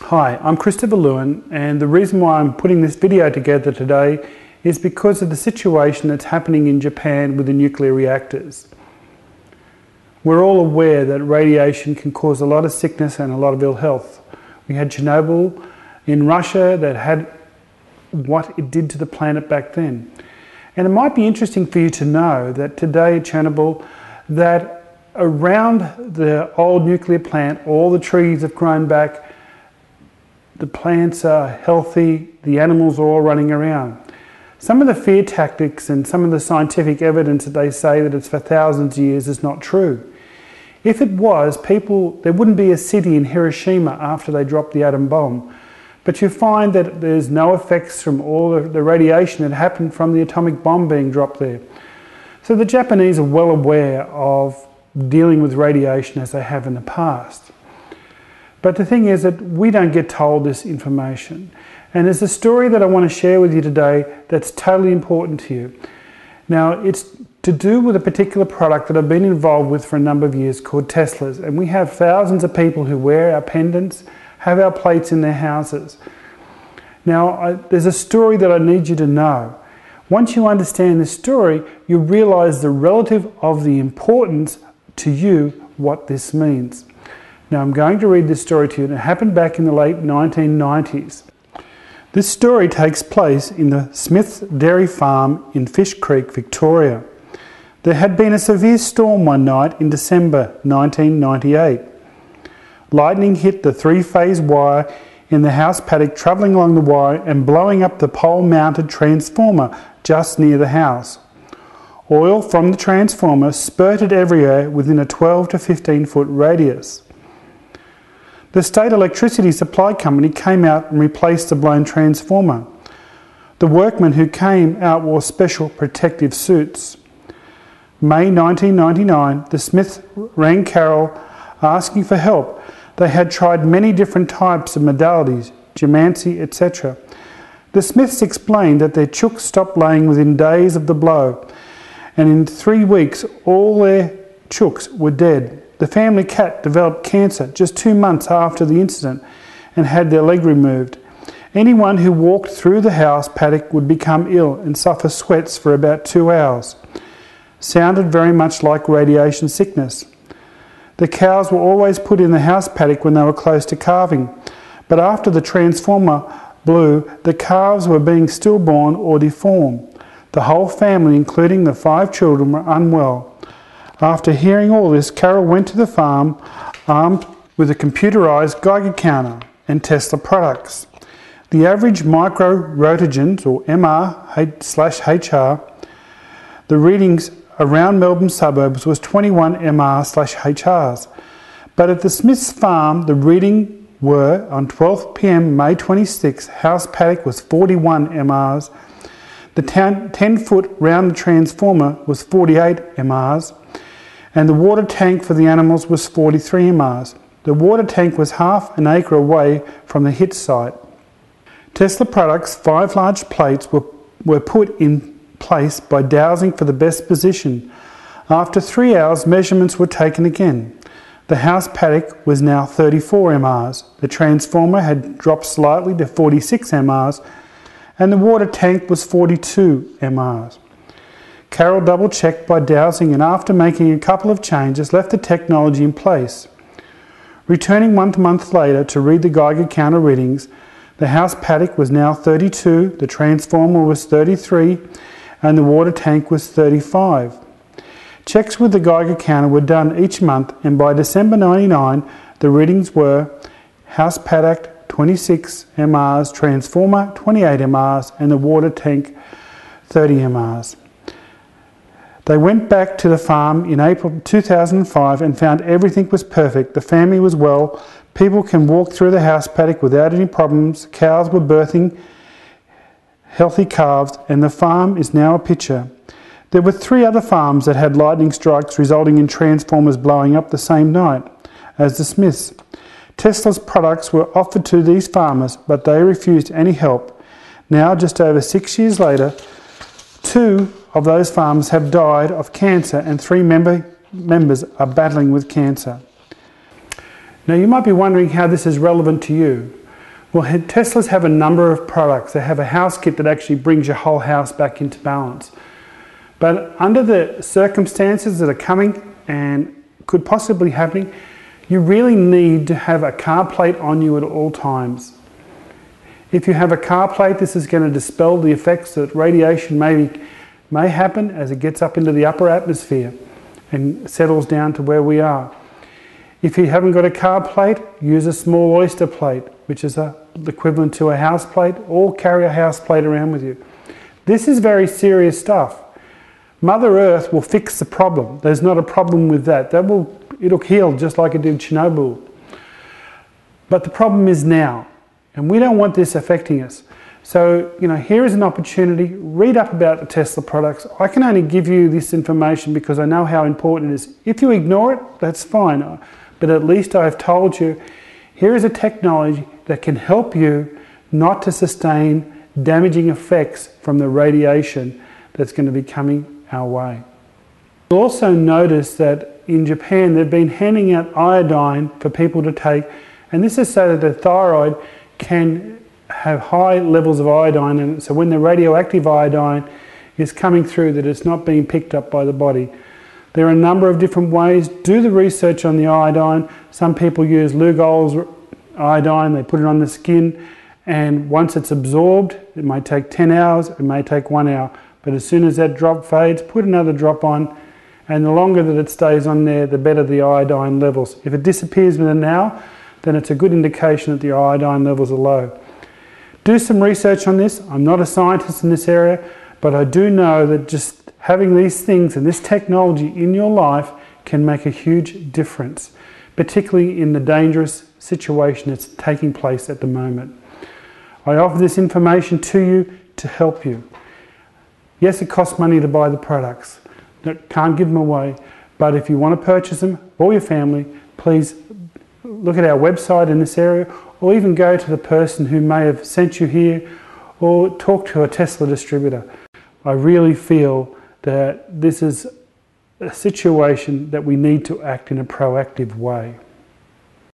Hi, I'm Christopher Lewin, and the reason why I'm putting this video together today is because of the situation that's happening in Japan with the nuclear reactors. We're all aware that radiation can cause a lot of sickness and a lot of ill health. We had Chernobyl in Russia that had what it did to the planet back then. And it might be interesting for you to know that today at Chernobyl, that around the old nuclear plant, all the trees have grown back, the plants are healthy, the animals are all running around. Some of the fear tactics and some of the scientific evidence that they say that it's for thousands of years is not true. If it was, there wouldn't be a city in Hiroshima after they dropped the atom bomb. But you find that there's no effects from all the radiation that happened from the atomic bomb being dropped there. So the Japanese are well aware of dealing with radiation as they have in the past. But the thing is that we don't get told this information. And there's a story that I want to share with you today that's totally important to you. Now, it's to do with a particular product that I've been involved with for a number of years called Teslas. And we have thousands of people who wear our pendants, have our plates in their houses. Now, there's a story that I need you to know. Once you understand this story, you realize the relative of the importance to you what this means. Now, I'm going to read this story to you, and it happened back in the late 1990s. This story takes place in the Smith's Dairy Farm in Fish Creek, Victoria. There had been a severe storm one night in December 1998. Lightning hit the three-phase wire in the house paddock, travelling along the wire and blowing up the pole-mounted transformer just near the house. Oil from the transformer spurted everywhere within a 12 to 15 foot radius. The state electricity supply company came out and replaced the blown transformer. The workmen who came out wore special protective suits. May 1999, the Smiths rang Carol asking for help. They had tried many different types of modalities, gemancy, etc. The Smiths explained that their chooks stopped laying within days of the blow, and in 3 weeks all their chooks were dead. The family cat developed cancer just 2 months after the incident and had their leg removed. Anyone who walked through the house paddock would become ill and suffer sweats for about 2 hours. Sounded very much like radiation sickness. The cows were always put in the house paddock when they were close to calving, but after the transformer blew, the calves were being stillborn or deformed. The whole family, including the 5 children, were unwell. After hearing all this, Carol went to the farm armed with a computerised Geiger counter and Tesla products. The average micro-rotagens, or MR/HR, the readings around Melbourne suburbs was 21 MR/HRs. But at the Smiths farm, the reading were, on 12 p.m. May 26, house paddock was 41 MRs. The 10-foot round transformer was 48 MRs. And the water tank for the animals was 43 MRs. The water tank was half an acre away from the hit site. Tesla products' 5 large plates were put in place by dowsing for the best position. After 3 hours, measurements were taken again. The house paddock was now 34 MRs. The transformer had dropped slightly to 46 MRs, and the water tank was 42 MRs. Carol double-checked by dowsing, and after making a couple of changes, left the technology in place. Returning 1 month later to read the Geiger counter readings, the house paddock was now 32, the transformer was 33, and the water tank was 35. Checks with the Geiger counter were done each month, and by December 99, the readings were house paddock 26 MRs, transformer 28 MRs, and the water tank 30 MRs. They went back to the farm in April 2005 and found everything was perfect. The family was well. People can walk through the house paddock without any problems. Cows were birthing healthy calves, and the farm is now a picture. There were 3 other farms that had lightning strikes resulting in transformers blowing up the same night as the Smiths. Tesla's products were offered to these farmers, but they refused any help. Now, just over 6 years later, 2 of those farms have died of cancer, and 3 members are battling with cancer. Now, you might be wondering how this is relevant to you. Well, Teslas have a number of products. They have a house kit that actually brings your whole house back into balance. But under the circumstances that are coming and could possibly happening, you really need to have a car plate on you at all times. If you have a car plate, this is going to dispel the effects that radiation may happen as it gets up into the upper atmosphere and settles down to where we are. If you haven't got a car plate, use a small oyster plate, which is the equivalent to a house plate, or carry a house plate around with you. This is very serious stuff. Mother Earth will fix the problem. There's not a problem with that. It'll heal just like it did Chernobyl. But the problem is now, and we don't want this affecting us. So, here is an opportunity. Read up about the Tesla products. I can only give you this information because I know how important it is. If you ignore it, that's fine. But at least I have told you, here is a technology that can help you not to sustain damaging effects from the radiation that's going to be coming our way. You'll also notice that in Japan they've been handing out iodine for people to take, and this is so that the thyroid can have high levels of iodine in it, so when the radioactive iodine is coming through, that it's not being picked up by the body. There are a number of different ways. Do the research on the iodine. Some people use Lugol's iodine, they put it on the skin, and once it's absorbed, it may take 10 hours, it may take 1 hour, but as soon as that drop fades, put another drop on, and the longer that it stays on there, the better the iodine levels. If it disappears within an hour, then it's a good indication that the iodine levels are low. Do some research on this. I'm not a scientist in this area, but I do know that just having these things and this technology in your life can make a huge difference, particularly in the dangerous situation that's taking place at the moment. I offer this information to you to help you. Yes, it costs money to buy the products. Can't give them away, but if you want to purchase them for your family, please look at our website in this area, or even go to the person who may have sent you here, or talk to a Tesla distributor. I really feel that this is a situation that we need to act in a proactive way.